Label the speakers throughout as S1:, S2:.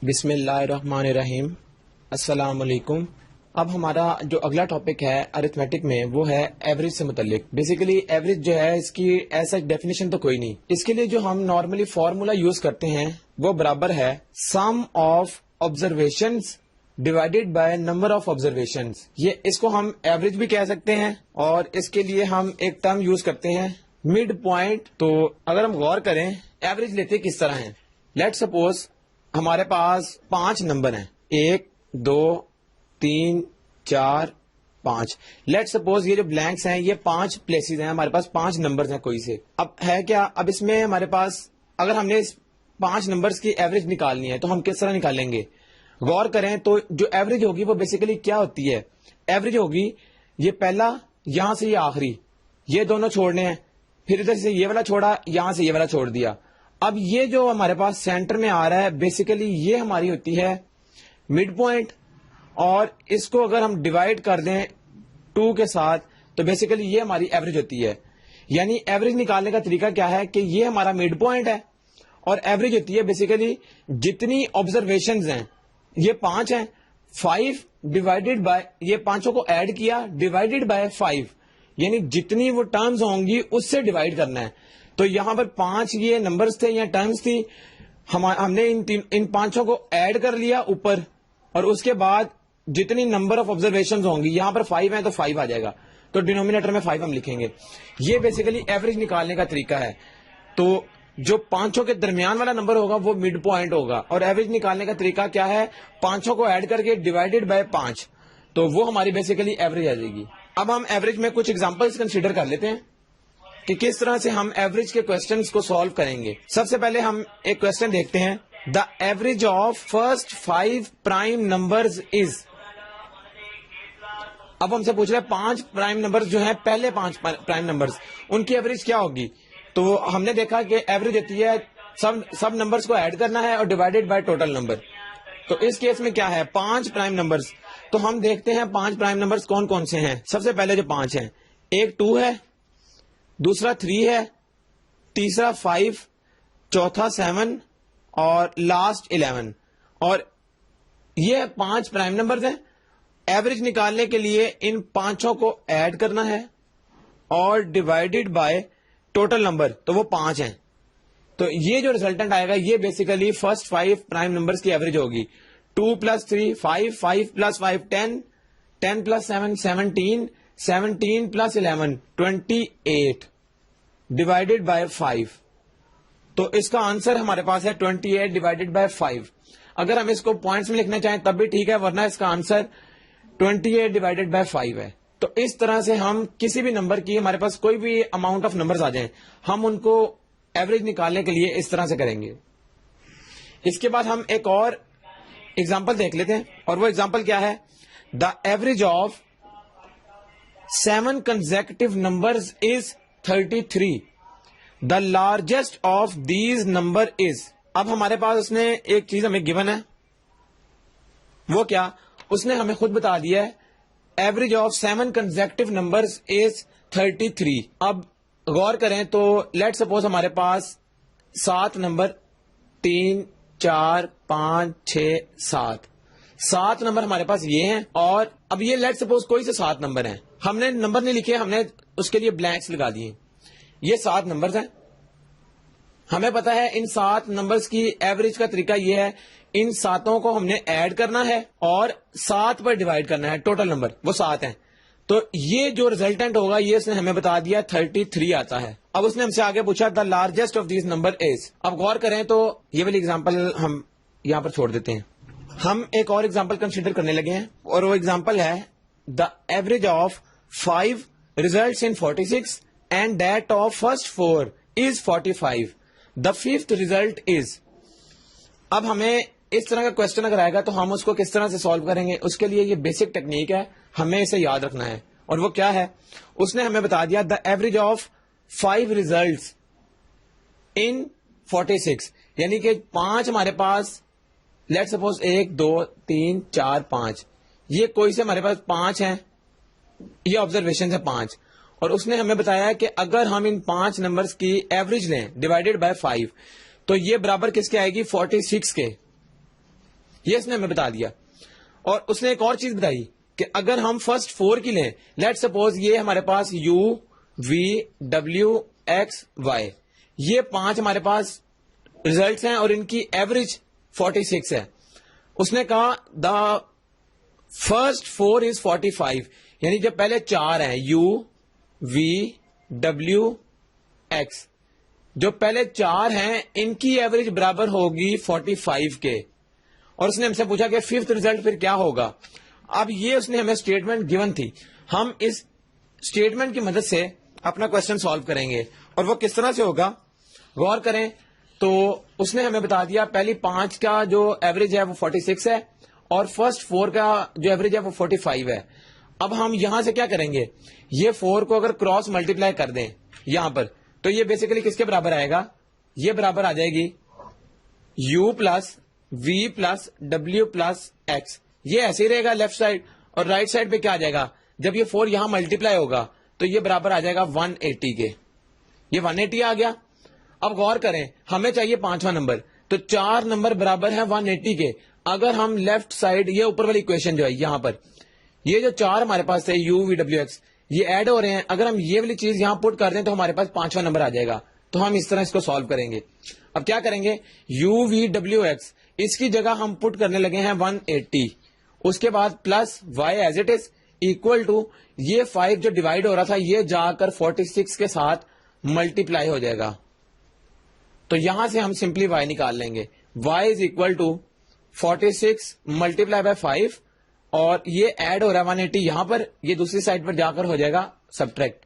S1: بسم اللہ الرحمن الرحیم. السلام علیکم. اب ہمارا جو اگلا ٹاپک ہے ارتھمیٹک میں وہ ہے ایوریج سے متعلق. بیسیکلی ایوریج جو ہے اس کی ایسا ڈیفینیشن تو کوئی نہیں. اس کے لیے جو ہم نارملی فارمولا یوز کرتے ہیں وہ برابر ہے sum of observations divided by number of observations. یہ اس کو ہم ایوریج بھی کہہ سکتے ہیں اور اس کے لیے ہم ایک ٹرم یوز کرتے ہیں مڈ پوائنٹ. تو اگر ہم غور کریں ایوریج لیتے کس طرح ہیں. لیٹ سپوز ہمارے پاس 5 نمبر ہیں 1 2 3 4 5. لیٹ سپوز یہ جو بلینکس ہیں یہ 5 پلیسز ہیں. ہمارے پاس 5 نمبرز ہیں کوئی سے. اب ہے کیا, اب اس میں ہمارے پاس اگر ہم نے اس 5 نمبرز کی ایوریج نکالنی ہے تو ہم کس طرح نکالیں گے. غور کریں تو جو ایوریج ہوگی وہ بیسیکلی کیا ہوتی ہے. ایوریج ہوگی یہ پہلا یہاں سے یہ آخری, یہ دونوں چھوڑنے ہیں, پھر ادھر سے یہ والا چھوڑا, یہاں سے یہ والا چھوڑ دیا. اب یہ جو ہمارے پاس سینٹر میں آ رہا ہے بیسیکلی یہ ہماری ہوتی ہے مڈ پوائنٹ, اور اس کو اگر ہم ڈیوائڈ کر دیں 2 کے ساتھ تو بیسیکلی یہ ہماری ایوریج ہوتی ہے. یعنی ایوریج نکالنے کا طریقہ کیا ہے کہ یہ ہمارا مڈ پوائنٹ ہے اور ایوریج ہوتی ہے بیسیکلی جتنی آبزرویشنز ہیں یہ 5 ہیں, 5 ڈیوائڈیڈ بائی یہ 5 کو ایڈ کیا ڈیوائڈیڈ بائی 5, یعنی جتنی وہ ٹرمز ہوں گی اس سے ڈیوائڈ کرنا ہے. تو یہاں پر 5 یہ نمبرز تھے یا ٹرمز تھی, ہم نے ان 5 کو ایڈ کر لیا اوپر, اور اس کے بعد جتنی نمبر آف آبزرویشنز ہوں گی, یہاں پر 5 ہیں تو 5 آ جائے گا, تو ڈینومینیٹر میں 5 ہم لکھیں گے. یہ بیسیکلی ایوریج نکالنے کا طریقہ ہے. تو جو 5 کے درمیان والا نمبر ہوگا وہ مڈ پوائنٹ ہوگا, اور ایوریج نکالنے کا طریقہ کیا ہے 5 کو ایڈ کر کے ڈیوائڈیڈ بائی 5, تو وہ ہماری بیسیکلی ایوریج آ جائے گی. اب ہم ایوریج میں کچھ ایگزامپلس کنسیڈر کر لیتے ہیں کہ کس طرح سے ہم ایوریج کے کوسچنز کو سالو کریں گے. سب سے پہلے ہم ایک کوسچن دیکھتے ہیں. دا average of first 5 prime numbers is. اب ہم سے پوچھ رہے ہیں 5 پرائم نمبرز جو ہیں, پہلے 5 پرائم نمبرز, ان کی ایوریج کیا ہوگی. تو ہم نے دیکھا کہ ایوریج ہوتی ہے سب نمبرز کو ایڈ کرنا ہے اور ڈیوائڈیڈ بائی ٹوٹل نمبر. تو اس کیس میں کیا ہے 5 پرائم نمبرز, تو ہم دیکھتے ہیں 5 پرائم نمبرز کون کون سے ہیں. سب سے پہلے جو 5 ہیں, ایک 2 ہے, دوسرا 3 ہے, تیسرا 5, چوتھا 7 اور لاسٹ 11. اور یہ 5 پرائم نمبرز ہیں. ایوریج نکالنے کے لیے ان 5 کو ایڈ کرنا ہے اور ڈیوائڈیڈ بائی ٹوٹل نمبر, تو وہ 5 ہیں. تو یہ جو ریزلٹنٹ آئے گا یہ بیسیکلی فرسٹ 5 پرائم نمبرز کی ایوریج ہوگی. 2 + 3 5, 5 + 5 10, 10 + 7 17, 17 + 11 28 ڈیوائڈیڈ بائی 5. تو اس کا آنسر ہمارے پاس ہے 28 ڈیوائڈیڈ بائی 5. اگر ہم اس کو پوائنٹس میں لکھنا چاہیں تب بھی ٹھیک ہے, ورنہ اس کا آنسر 28 ڈیوائڈیڈ بائی 5 ہے. تو اس طرح سے ہم کسی بھی نمبر کی, ہمارے پاس کوئی بھی اماؤنٹ آف نمبرز آ جائیں, ہم ان کو ایوریج نکالنے کے لیے اس طرح سے کریں گے. اس کے بعد ہم ایک اور ایگزامپل دیکھ لیتے ہیں, اور وہ ایگزامپل کیا ہے. دا average of 7 consecutive numbers is 33. The largest of these number is. اب ہمارے پاس اس نے ایک چیز ہمیں گیون ہے, وہ کیا, اس نے ہمیں خود بتا دیا ہے average of 7 consecutive numbers is 33. اب غور کریں تو لیٹ سپوز ہمارے پاس 7 نمبر 3 4 5 6 7 نمبر ہمارے پاس یہ ہیں, اور اب یہ لیٹ سپوز کوئی سے 7 نمبر ہیں, ہم نے نمبر نہیں لکھے, ہم نے اس کے لیے بلینکس لگا دیے. یہ 7 نمبرز ہیں, ہمیں پتا ہے ان 7 نمبرز کی ایوریج کا طریقہ یہ ہے, ان 7 کو ہم نے ایڈ کرنا ہے اور 7 پر ڈیوائڈ کرنا ہے, ٹوٹل نمبر وہ 7 ہیں. تو یہ جو ریزلٹنٹ ہوگا یہ اس نے ہمیں بتا دیا 33 آتا ہے. اب اس نے ہم سے آگے پوچھا the largest of these number is. اب غور کریں تو یہ والی ایگزامپل ہم یہاں پر چھوڑ دیتے ہیں. ہم ایک اور ایگزامپل کنسیڈر کرنے لگے ہیں, اور وہ ایگزامپل ہے دا average of 5 results in 46 and that of first 4 is 45. The fifth result is. اب ہمیں اس طرح کا کوشچن اگر آئے گا تو ہم اس کو کس طرح سے سالو کریں گے, اس کے لیے یہ بیسک ٹیکنیک ہے, ہمیں اسے یاد رکھنا ہے. اور وہ کیا ہے, اس نے ہمیں بتا دیا دا ایوریج آف 5 results in 46, یعنی کہ 5 ہمارے پاس لیٹ سپوز 1 2 3 4 5, یہ کوئی سے ہمارے پاس 5 ہیں, یہ آبزرویشن ہے 5, اور اس نے ہمیں بتایا کہ اگر ہم ان 5 نمبرز کی ایوریج لیں ڈیوائڈیڈ بائی 5 تو یہ برابر کس کے آئے گی 46 کے. یہ اس نے ہمیں بتا دیا. اور اس نے ایک اور چیز بتائی کہ اگر ہم فرسٹ 4 کی لیں, لیٹ سپوز یہ ہمارے پاس U V W X Y, یہ 5 ہمارے پاس ریزلٹس ہیں اور ان کی ایوریج 46 ہے. اس نے کہا دا فرسٹ 4 از 45, یعنی جو پہلے 4 ہیں U V W X, جو پہلے 4 ہیں ان کی ایوریج برابر ہوگی 45 کے. اور اس نے ہم سے پوچھا کہ 5th ریزلٹ پھر کیا ہوگا. اب یہ اس نے ہمیں اسٹیٹمنٹ گیون تھی, ہم اس اسٹیٹمنٹ کی مدد سے اپنا کوشچن سالو کریں گے. اور وہ کس طرح سے ہوگا غور کریں. تو اس نے ہمیں بتا دیا پہلی 5 کا جو ایوریج ہے وہ 46 ہے اور فرسٹ 4 کا جو ایوریج ہے وہ 45 ہے. اب ہم یہاں سے کیا کریں گے, یہ 4 کو اگر کراس ملٹیپلائی کر دیں یہاں پر, تو یہ بیسیکلی کس کے برابر آئے گا, یہ برابر آ جائے گی U plus V plus W plus X. یہ ایسے ہی رہے گا لیفٹ سائڈ, اور رائٹ سائڈ پہ کیا آ جائے گا, جب یہ 4 یہاں ملٹیپلائی ہوگا تو یہ برابر آ جائے گا 180 کے. یہ 180 آ گیا. اب غور کریں, ہمیں چاہیے 5واں نمبر, تو 4 نمبر برابر ہیں 180 کے. اگر ہم لیفٹ سائڈ, یہ اوپر والی اکویشن جو ہے یہاں پر, یہ جو 4 ہمارے پاس ہے U V W X, یہ ایڈ ہو رہے ہیں. اگر ہم یہ والی چیز یہاں پٹ کر دیں تو ہمارے پاس 5واں نمبر آ جائے گا. تو ہم اس طرح اس کو سالو کریں گے. اب کیا کریں گے, U V W X اس کی جگہ ہم پٹ کرنے لگے ہیں 180, اس کے بعد plus Y is it is equal to یہ 5 جو ڈیوائڈ ہو رہا تھا یہ جا کر 46 کے ساتھ ملٹیپلائی ہو جائے گا. تو یہاں سے ہم سمپلی Y نکال لیں گے. Y is equal to 46 multiply by 5, اور یہ ایڈ ہو رہا ہے 180 یہاں پر, یہ دوسری سائڈ پر جا کر ہو جائے گا سبٹریکٹ.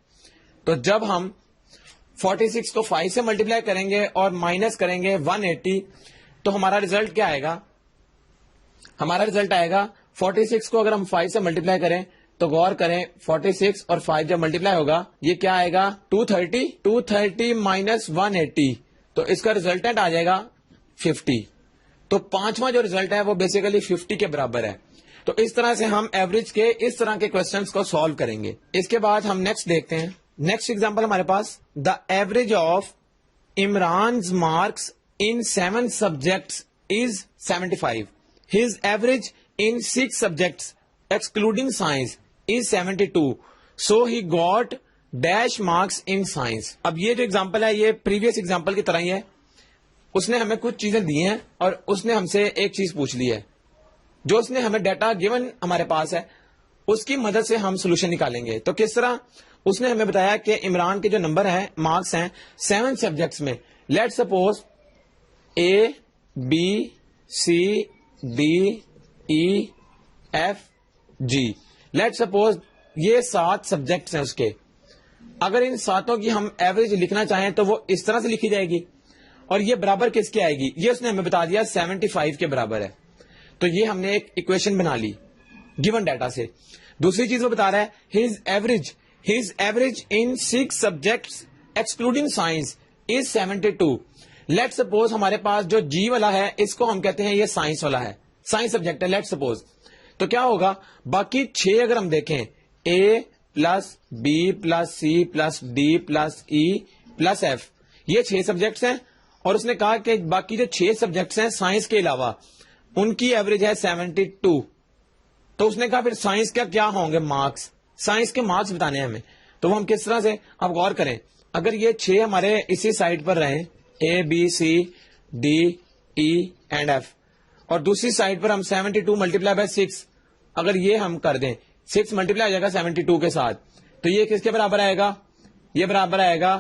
S1: تو جب ہم 46 کو 5 سے ملٹیپلائی کریں گے اور مائنس کریں گے 180, تو ہمارا ریزلٹ کیا آئے گا, ہمارا ریزلٹ آئے گا 46 کو اگر ہم 5 سے ملٹیپلائی کریں تو غور کریں 46 اور 5 جب ملٹیپلائی ہوگا یہ کیا آئے گا 230 مائنس 180, تو اس کا ریزلٹنٹ آ جائے گا 50. تو 5واں جو ریزلٹ ہے وہ بیسیکلی 50 کے برابر ہے. تو اس طرح سے ہم ایوریج کے اس طرح کے کوشچنس کو سالو کریں گے. اس کے بعد ہم نیکسٹ دیکھتے ہیں. نیکسٹ ایگزامپل ہمارے پاس, the average of Imran's marks in 7 subjects is 75. His average in 6 subjects excluding science is 72. So he got dash marks in science. اب یہ جو ایگزامپل ہے یہ پریویس ایگزامپل کی طرح ہی ہے. اس نے ہمیں کچھ چیزیں دی ہیں اور اس نے ہم سے ایک چیز پوچھ لی ہے. جو اس نے ہمیں ڈیٹا گیون ہمارے پاس ہے اس کی مدد سے ہم سولوشن نکالیں گے. تو کس طرح, اس نے ہمیں بتایا کہ عمران کے جو نمبر ہیں مارکس ہیں 7 سبجیکٹس میں. Let suppose A B C D E F G, let suppose یہ 7 سبجیکٹس ہیں اس کے. اگر ان 7 کی ہم ایوریج لکھنا چاہیں تو وہ اس طرح سے لکھی جائے گی, اور یہ برابر کس کے آئے گی, یہ اس نے ہمیں بتا دیا 75 کے برابر ہے. تو یہ ہم نے ایک ایکویشن بنا لی گیون ڈیٹا سے. دوسری چیز وہ بتا رہا ہے his average in 6 subjects excluding science is 72. Late suppose ہمارے پاس جو جی والا ہے اس کو ہم کہتے ہیں یہ سائنس والا ہے, سائنس سبجیکٹ ہے لیٹ سپوز. تو کیا ہوگا, باقی 6 اگر ہم دیکھیں A plus B plus C plus D plus E plus F, یہ 6 سبجیکٹس ہیں. اور اس نے کہا کہ باقی جو 6 سبجیکٹس ہیں سائنس کے علاوہ ان کی ایوریج ہے 72. تو اس نے کہا پھر سائنس کا کیا ہوں گے مارکس, سائنس کے مارکس بتانے ہیں ہمیں. تو وہ ہم کس طرح سے, اب غور کریں, اگر یہ 6 ہمارے اسی سائڈ پر رہیں A B C D E and F, اور دوسری سائڈ پر ہم 72 ملٹیپلائی بائی 6 اگر یہ ہم کر دیں, 6 ملٹیپلائی ہو جائے گا 72 کے ساتھ, تو یہ کس کے برابر آئے گا, یہ برابر آئے گا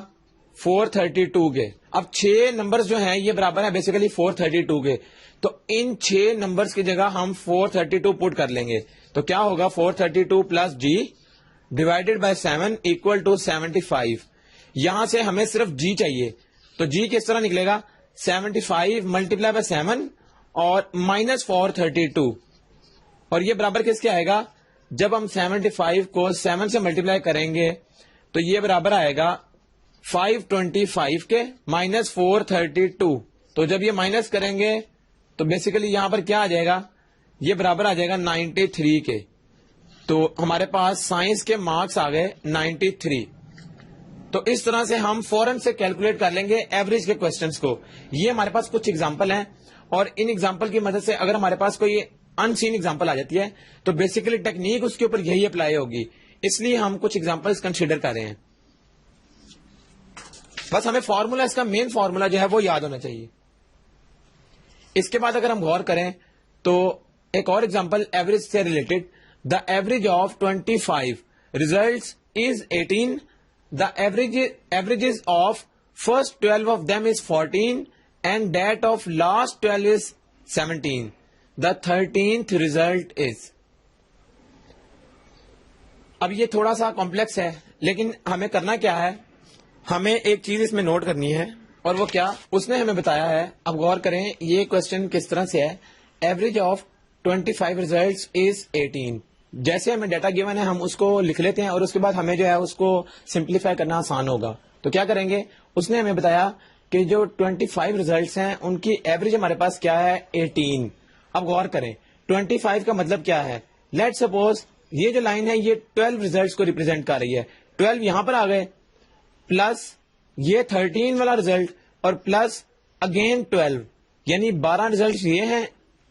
S1: 432 کے. اب 6 نمبرز جو ہیں یہ برابر ہے بیسیکلی 432 کے. تو ان 6 نمبرز کی جگہ ہم 432 پٹ کر لیں گے. تو کیا ہوگا 432 plus G divided by 7 equal to 75. یہاں سے ہمیں صرف G چاہیے, تو G کس طرح نکلے گا 75 ملٹیپلائی بائی 7 اور مائنس 432, اور یہ برابر کس کے آئے گا, جب ہم 75 کو 7 سے ملٹیپلائی کریں گے تو یہ برابر آئے گا 525 کے مائنس 432. تو جب یہ مائنس کریں گے تو بیسیکلی یہاں پر کیا آ جائے گا, یہ برابر آ جائے گا 93 کے. تو ہمارے پاس سائنس کے مارکس آ گئے 93. تو اس طرح سے ہم فوراً سے کیلکولیٹ کر لیں گے ایوریج کے کوسچنس کو. یہ ہمارے پاس کچھ ایگزامپل ہیں اور ان ایگزامپل کی مدد سے اگر ہمارے پاس کوئی ان سین ایگزامپل آ جاتی ہے تو بیسیکلی ٹیکنیک اس کے اوپر یہی اپلائی ہوگی, اس لیے ہم کچھ ایگزامپلس کنسیڈر کر رہے ہیں. بس ہمیں فارمولا, اس کا مین فارمولا جو ہے وہ یاد ہونا چاہیے. اس کے بعد اگر ہم غور کریں تو ایک اور ایگزامپل ایوریج سے related, the average of 25 results is 18, the averages of first 12 of them is 14 and that of last 12 is 17. The 13th result is. اب یہ تھوڑا سا کمپلیکس ہے لیکن ہمیں کرنا کیا ہے, ہمیں ایک چیز اس میں نوٹ کرنی ہے, اور وہ کیا, اس نے ہمیں بتایا ہے. اب غور کریں یہ کوشچن کس طرح سے ہے. Average of 25 results is 18. جیسے ہمیں ڈیٹا گیون ہے ہم اس کو لکھ لیتے ہیں اور اس کے بعد ہمیں جو ہے اس کو سمپلیفائی کرنا آسان ہوگا. تو کیا کریں گے, اس نے ہمیں بتایا کہ جو 25 ریزلٹس ہیں ان کی ایوریج ہمارے پاس کیا ہے, 18. اب غور کریں 25 کا مطلب کیا ہے. لیٹ سپوز یہ جو لائن ہے یہ 12 ریزلٹس کو ریپرزینٹ کر رہی ہے. 12 یہاں پر آ گئے, پلس یہ 13 والا ریزلٹ, اور پلس اگین 12, یعنی 12 ریزلٹس یہ ہیں.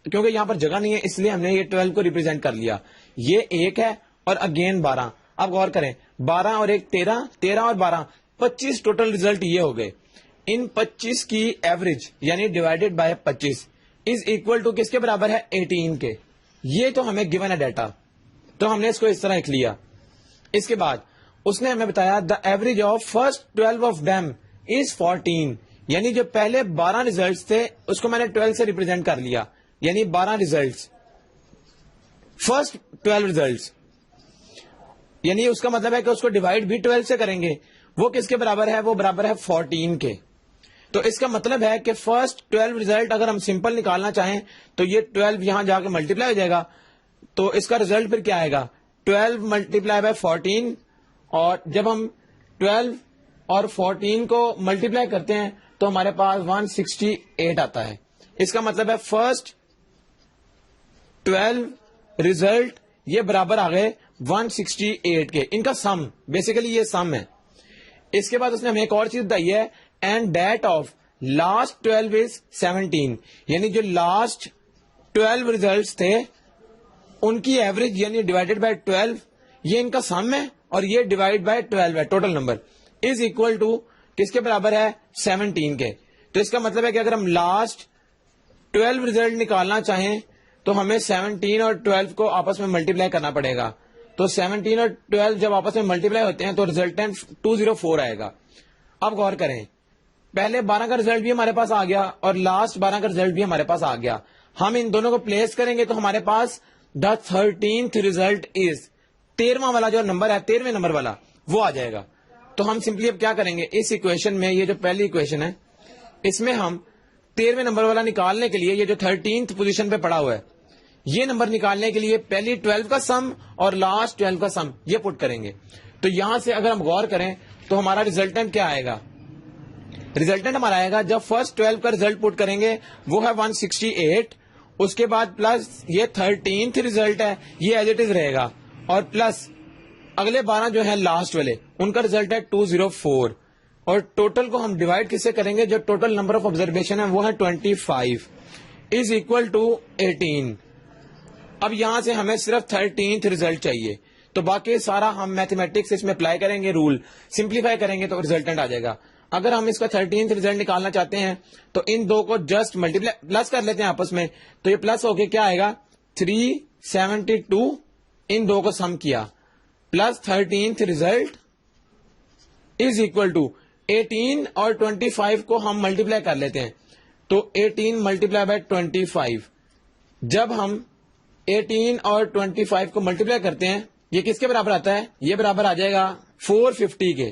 S1: کیونکہ یہاں پر جگہ نہیں ہے اس لیے ہم نے یہ 12 کو ریپرزینٹ کر لیا. یہ ایک ہے اور اگین 12. اب غور کریں 12 اور ایک 13, 13 اور 12 25 ٹوٹل ریزلٹ یہ ہو گئے. ان 25 کی ایوریج یعنی divided by 25 is equal to کس کے برابر ہے, 18 کے. یہ تو ہمیں گیون ہے ڈیٹا, تو ہم نے اس کو اس طرح لکھ لیا. اس کے بعد اس نے ہمیں بتایا دا average of first 12 of them از 14, یعنی جو پہلے 12 ریزلٹس تھے اس کو میں نے 12 سے ریپرزینٹ کر لیا, یعنی 12 ریزلٹس, فرسٹ 12 ریزلٹس, یعنی اس کا مطلب ہے کہ اس کو ڈیوائڈ بھی 12 سے کریں گے. وہ کس کے برابر ہے, وہ برابر ہے 14 کے. تو اس کا مطلب ہے کہ فرسٹ 12 ریزلٹ اگر ہم سمپل نکالنا چاہیں تو یہ 12 یہاں جا کے ملٹیپلائی ہو جائے گا, تو اس کا ریزلٹ پھر کیا آئے گا, 12 ملٹیپلائی بائی 14. اور جب ہم 12 اور 14 کو ملٹیپلائی کرتے ہیں تو ہمارے پاس 168 آتا ہے. اس کا مطلب ہے فرسٹ 12 ریزلٹ یہ برابر آ گئے 168 کے. ان کا سم, بیسیکلی یہ سم ہے. اس کے بعد اس نے ہمیں ایک اور چیز بتائی ہے, اینڈ ڈیٹ آف لاسٹ 12 از 17, یعنی جو لاسٹ 12 ریزلٹس تھے ان کی ایوریج یعنی ڈیوائڈیڈ بائی 12, یہ ان کا سم ہے اور یہ ڈیوائڈ بائی 12 ہے total number, is equal to کس کے برابر ہے, 17 کے. تو اس کا مطلب ہے کہ اگر ہم لاسٹ 12 ریزلٹ نکالنا چاہیں تو ہمیں 17 اور 12 کو آپس میں ملٹیپلائی کرنا پڑے گا. تو 17 اور 12 جب آپس میں ملٹیپلائی ہوتے ہیں تو ریزلٹنٹ 204 آئے گا. اب غور کریں پہلے 12 کا ریزلٹ بھی ہمارے پاس آ گیا اور لاسٹ 12 کا ریزلٹ بھی ہمارے پاس آ گیا. ہم ان دونوں کو پلیس کریں گے تو ہمارے پاس دا 13th ریزلٹ از 13واں والا جو نمبر ہے 13ویں نمبر والا وہ آ جائے گا. تو ہم سمپلی اب کیا کریں گے, اس ایکویشن میں یہ جو پہلی ایکویشن ہے اس میں ہم 13ویں نمبر والا نکالنے کے لیے یہ جو 13th پوزیشن پہ پڑا ہوا ہے یہ نمبر نکالنے کے لیے پہلی 12 کا سم اور لاسٹ 12 کا سم یہ پٹ کریں گے. تو یہاں سے اگر ہم غور کریں تو ہمارا ریزلٹنٹ کیا آئے گا, ریزلٹنٹ ہمارا آئے گا جب فرسٹ 12 کا ریزلٹ پٹ کریں گے وہ ہے 168, اس کے بعد پلس یہ 13th ریزلٹ ہے یہ ایز اٹ از رہے گا, اور پلس اگلے 12 جو ہیں لاسٹ والے ان کا ریزلٹ ہے 204, اور ٹوٹل کو ہم ڈیوائڈ کس سے کریں گے, جو ٹوٹل نمبر آف آبزرویشن ہے وہ ہے 25 از اکول ٹو 18. اب یہاں سے ہمیں صرف 13th ریزلٹ چاہیے, تو باقی سارا ہم میتھمیٹکس اس میں اپلائی کریں گے, رول سمپلیفائی کریں گے تو ریزلٹنٹ آ جائے گا. اگر ہم اس کا 13th ریزلٹ نکالنا چاہتے ہیں تو ان دو کو جسٹ ملٹیپلائی پلس کر لیتے ہیں آپس میں, تو یہ پلس ہو کے کیا آئے گا 372, ان دو کو سم کیا plus 13th result is equal to 18 اور 25 کو ہم ملٹیپلائی کر لیتے ہیں, تو 18 ملٹیپلائی بائی 25, جب ہم 18 اور 25 کو ملٹیپلائی کرتے ہیں یہ کس کے برابر آتا ہے, یہ برابر آ جائے گا 450 کے.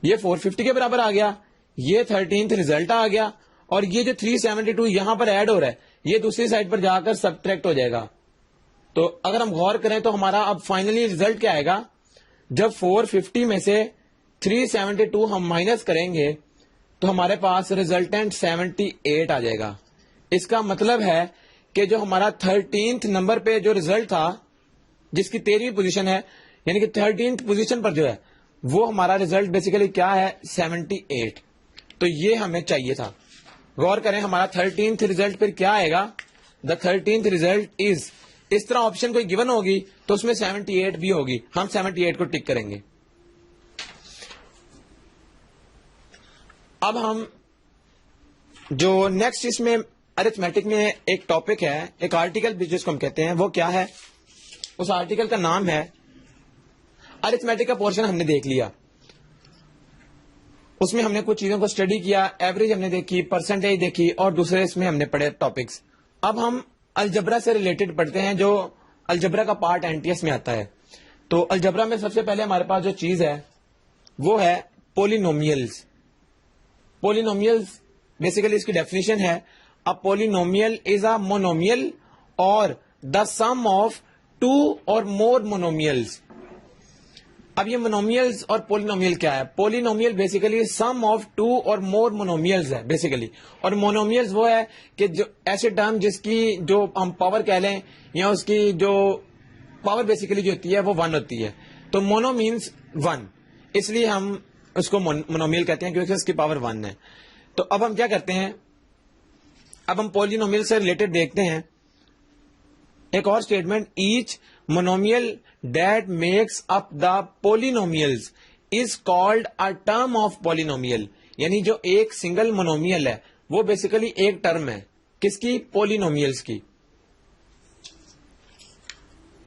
S1: یہ 450 کے برابر آ گیا, یہ 13th ریزلٹ آ گیا, اور یہ جو 372 یہاں پر ایڈ ہو رہا ہے یہ دوسری سائڈ پر جا کر سبٹریکٹ ہو جائے گا. تو اگر ہم غور کریں تو ہمارا اب فائنلی ریزلٹ کیا آئے گا, جب 450 میں سے 372 ہم مائنس کریں گے تو ہمارے پاس ریزلٹنٹ 78 آ جائے گا. اس کا مطلب ہے کہ جو ہمارا 13th نمبر پہ جو ریزلٹ تھا جس کی 13ویں پوزیشن ہے یعنی کہ 13th پوزیشن پر جو ہے وہ ہمارا ریزلٹ بیسیکلی کیا ہے 78. تو یہ ہمیں چاہیے تھا. غور کریں ہمارا 13th ریزلٹ پھر کیا آئے گا. دا 13th ریزلٹ از, اس طرح آپشن کوئی گیون ہوگی تو اس میں 78 بھی ہوگی, ہم 78 کو ٹک کریں گے. اب ہم جو نیکسٹ اس میں ارتھمیٹک میں ایک ٹاپک ہے, ایک آرٹیکل جس کو ہم کہتے ہیں, وہ کیا ہے؟ اس آرٹیکل کا نام ہے, ارتھمیٹک کا پورشن ہم نے دیکھ لیا, اس میں ہم نے کچھ چیزوں کو اسٹڈی کیا, ایوریج ہم نے دیکھی, پرسنٹیج دیکھی, اور دوسرے اس میں ہم نے پڑھے ٹاپکس. اب ہم الجبرا سے ریلیٹڈ پڑھتے ہیں, جو الجبرا کا پارٹ NTS میں آتا ہے. تو الجبرا میں سب سے پہلے ہمارے پاس جو چیز ہے وہ ہے پولینومیلز. پولینومیلز بیسیکلی اس کی ڈیفینیشن ہے, a polynomial is a monomial or the sum of two or more monomials. اب یہ مونومیلز اور پولینومیل کیا ہے؟ Polynomial basically some of two اور مور مونومیلز ہے بیسیکلی, اور مونومیلز وہ ہے کہ جو ایسے ٹرم جس کی جو ہم پاور کہہ لیں یا اس کی جو پاور بیسیکلی جو ہوتی ہے وہ 1 ہوتی ہے. تو مونو مینس 1, اس لیے ہم اس کو مونومیل کہتے ہیں کیونکہ اس کی پاور 1 ہے. تو اب ہم کیا کرتے ہیں, اب ہم پولینومیل سے ریلیٹڈ دیکھتے ہیں ایک اور statement, each monomial that makes up the polynomials is called a term of polynomial. یعنی جو ایک سنگل مونومیل ہے وہ بیسیکلی ایک ٹرم ہے کس کی؟ پولینومیلز کی.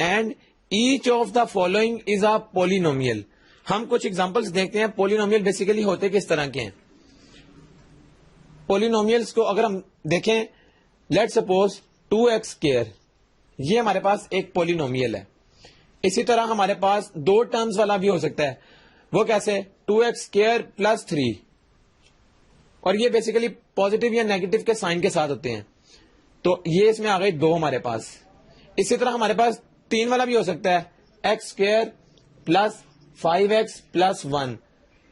S1: And each of the following is a polynomial. ہم کچھ ایگزامپلس دیکھتے ہیں پولینومیل بیسیکلی ہوتے کس طرح کے ہیں. پولینومیلز کو اگر ہم دیکھیں, لیٹ سپوز 2x², یہ ہمارے پاس ایک پولینومیل ہے. اسی طرح ہمارے پاس 2 ٹرمز والا بھی ہو سکتا ہے, وہ کیسے؟ 2x² + 3, اور یہ بیسیکلی پازیٹیو یا نیگیٹو کے سائن کے ساتھ ہوتے ہیں. تو یہ اس میں آ گئی 2 ہمارے پاس. اسی طرح ہمارے پاس 3 والا بھی ہو سکتا ہے, x² + 5x + 1,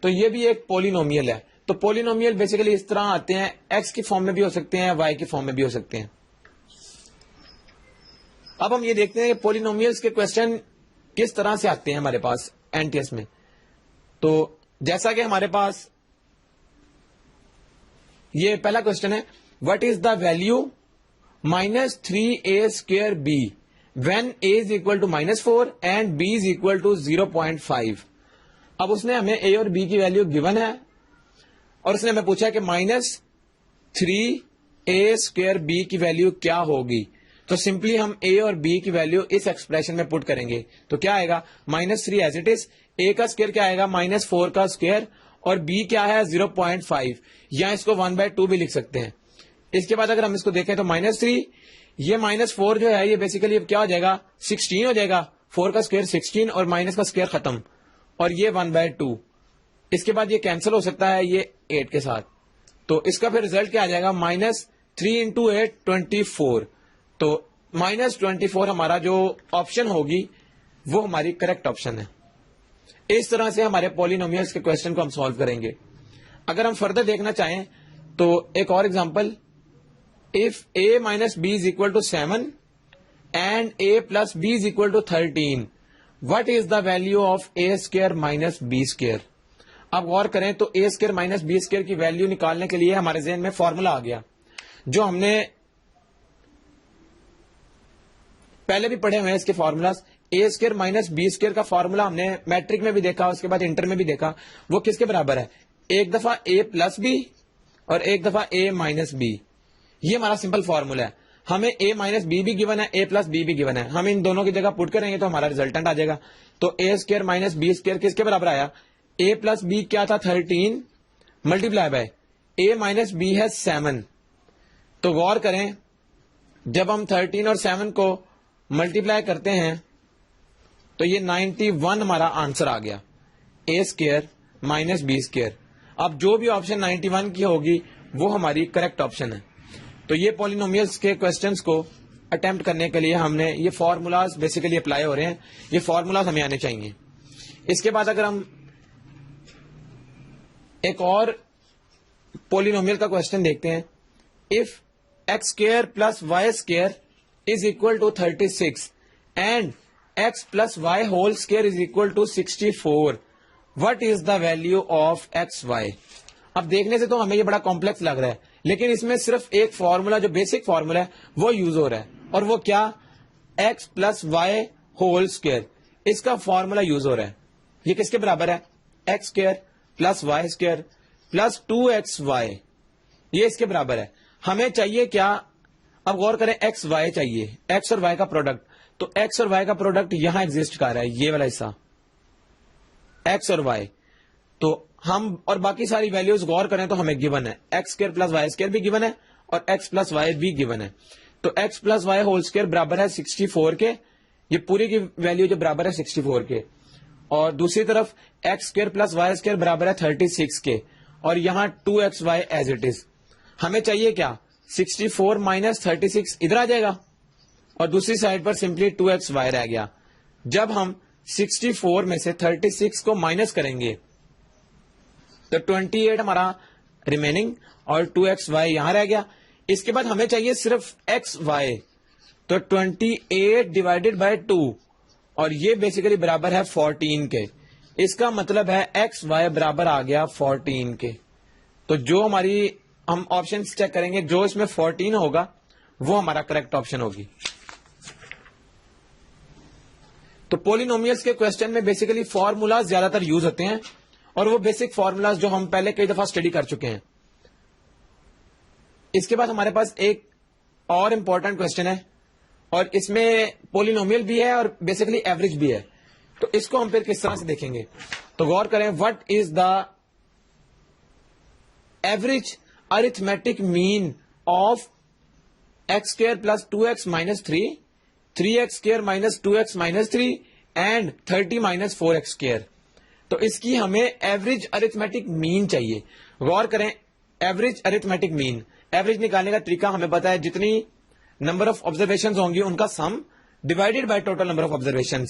S1: تو یہ بھی ایک پولینومیل ہے. تو پولینومیل بیسیکلی اس طرح آتے ہیں, x کی فارم میں بھی ہو سکتے ہیں, y کی فارم میں بھی ہو سکتے ہیں. اب ہم یہ دیکھتے ہیں کہ پولینومیلز کے کوشچن کس طرح سے آتے ہیں ہمارے پاس NTS میں. تو جیسا کہ ہمارے پاس یہ پہلا کوشچن ہے, what is the value -3a²b when a is equal to -4 and b is equal to 0.5. اب اس نے ہمیں a اور b کی ویلو گیون ہے, اور اس نے ہمیں پوچھا کہ -3a²b کی ویلو کیا ہوگی. تو سمپلی ہم a اور b کی ویلو اس ایکسپریشن میں پٹ کریں گے. تو کیا آئے گا؟ -3 ایز اٹ از, a کا اسکوئر کیا آئے گا؟ -4 کا اسکوئر, اور b کیا ہے؟ 0.5, یا اس کو 1/2 بھی لکھ سکتے ہیں. اس کے بعد اگر ہم اس کو دیکھیں تو -3, یہ -4 جو ہے یہ بیسیکلی کیا ہو جائے گا؟ 16 ہو جائے گا. 4 کا اسکوئر 16 اور مائنس کا اسکوئر ختم, اور یہ 1/2. اس کے بعد یہ کینسل ہو سکتا ہے یہ 8 کے ساتھ. تو اس کا پھر ریزلٹ کیا آ جائے گا؟ -3 × 8 24. تو -24 ہمارا جو آپشن ہوگی وہ ہماری کریکٹ آپشن ہے. اس طرح سے ہمارے پولینومیلز کے کوشچن کو ہم سالو کریں گے. اگر ہم فردر دیکھنا چاہیں تو ایک اور example, if a - b is equal to 7 and a plus b is equal to 13, what is the value of a² - b². اب غور کریں تو a² - b² کی ویلیو نکالنے کے لیے ہمارے ذہن میں فارمولا آ گیا جو ہم نے پہلے بھی پڑھے ہوئے ہیں. اس کے فارمولاز a² - b² کا فارمولا ہم نے میٹرک میں بھی دیکھا, اس کے بعد انٹر میں بھی دیکھا. وہ کس کے برابر ہے؟ ایک دفعہ a + b اور ایک دفعہ a - b. یہ ہمارا سمپل فارمولا ہے. ہمیں a - b بھی گیون ہے, a + b بھی گیون ہے. ہم ان دونوں کی جگہ پٹ کریں گے تو ہمارا ریزلٹنٹ آ جائے گا. تو a² - b² کس کے برابر آیا؟ a + b کیا تھا؟ 13 ملٹیپلائی بائی a - b ہے 7. تو غور کریں جب ہم 13 اور 7 کو ملٹیپلائی کرتے ہیں تو یہ 91 ہمارا آنسر آ گیا, a² - b². اب جو بھی آپشن 91 کی ہوگی وہ ہماری کریکٹ آپشن ہے. تو یہ پولینومیلز کے کوشچنس کو اٹمپٹ کرنے کے لیے ہم نے یہ فارمولاز بیسیکلی اپلائی ہو رہے ہیں. یہ فارمولاز ہمیں آنے چاہیے. اس کے بعد اگر ہم ایک اور پولینومیل کا کوشچن دیکھتے ہیں, if x² + y² is equal to 36 and x + y whole square is equal to 64, what is the value of xy. اب دیکھنے سے تو ہمیں یہ بڑا کمپلیکس لگ رہا ہے. لیکن اس میں صرف ایک فارمولا جو بیسک فارمولا ہے وہ یوز ہو رہا ہے, اور وہ کیا, x plus y whole square. اس کا فارمولا یوز ہو رہا ہے. یہ کس کے برابر ہے, x square plus y square plus 2xy, یہ اس کے برابر ہے. ہمیں چاہیے کیا, اب غور کریں, ایکس وائی چاہیے, ایکس اور وائی کا پروڈکٹ. تو ایکس اور وائی کا پروڈکٹ یہاں ایگزسٹ کر رہا ہے, یہ والا حصہ ایکس اور وائی. تو ہم اور باقی ساری ویلیوز غور کریں تو ہمیں گیون ہے, x square plus y square بھی گیون ہے اور ایکس پلس وائی بھی گیون ہے. تو x plus y whole square برابر ہے 64 کے, یہ پوری کی ویلیو جو برابر ہے 64 کے, اور دوسری طرف x square plus y square برابر ہے 36 کے, اور یہاں 2xy ایز اٹ از. ہمیں چاہیے کیا, 64 مائنس 36 ادھر آ جائے گا, اور دوسری سائڈ پر سمپلی 2xy رہ گیا. جب ہم 64 میں سے 36 کو مائنس کریں گے تو 28 ہمارا ریمیننگ, اور 2xy یہاں رہ گیا. اس کے بعد ہمیں چاہیے صرف xy, تو 28 ڈیوائڈیڈ بائی 2, اور یہ بیسیکلی برابر ہے 14 کے. اس کا مطلب ہے ایکس وائی برابر آ گیا 14 کے. تو جو ہماری ہم آپشن چیک کریں گے, جو اس میں 14 ہوگا وہ ہمارا کریکٹ آپشن ہوگی. تو پولینومیلز کے کوشچن میں بیسیکلی فارمولاز زیادہ تر یوز ہوتے ہیں, اور وہ بیسک فارمولاز جو ہم پہلے کئی دفعہ اسٹڈی کر چکے ہیں. اس کے بعد ہمارے پاس ایک اور امپورٹنٹ کوشچن ہے, اور اس میں پولینومیل بھی ہے اور بیسیکلی ایوریج بھی ہے. تو اس کو ہم پھر کس طرح سے دیکھیں گے, تو غور کریں, what is the average arithmetic mean of x square plus 2x minus 3, 3x square minus 2x minus 3 and 30 minus 4x square. تو اس کی ہمیں ایوریج ارتھمیٹک مین چاہیے. غور کریں, ایوریج ارتھمیٹک مین, ایوریج نکالنے کا طریقہ ہمیں پتا ہے, جتنی نمبر آف آبزرویشن ہوں گی ان کا sum divided by total number of observation.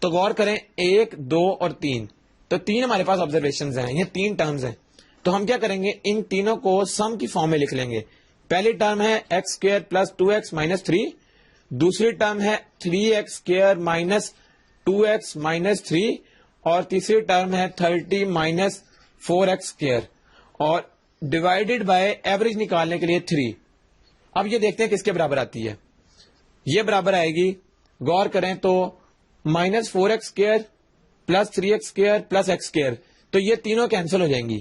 S1: تو غور کریں, 1, 2 اور 3, تو 3 ہمارے پاس آبزرویشن ہیں, یہ 3 ٹرمز ہیں. تو ہم کیا کریں گے, ان تینوں کو سم کی فارم میں لکھ لیں گے. پہلی ٹرم ہے x square plus 2x minus 3, دوسری ٹرم ہے 3x square minus 2x minus 3, اور تیسری ٹرم ہے 30 مائنس 4x اسکوئر, اور ڈیوائڈیڈ بائی ایوریج نکالنے کے لیے 3. اب یہ دیکھتے ہیں کس کے برابر آتی ہے. یہ برابر آئے گی, غور کریں تو minus 4x square plus 3x square plus x square. تو یہ تینوں کینسل ہو جائیں گی,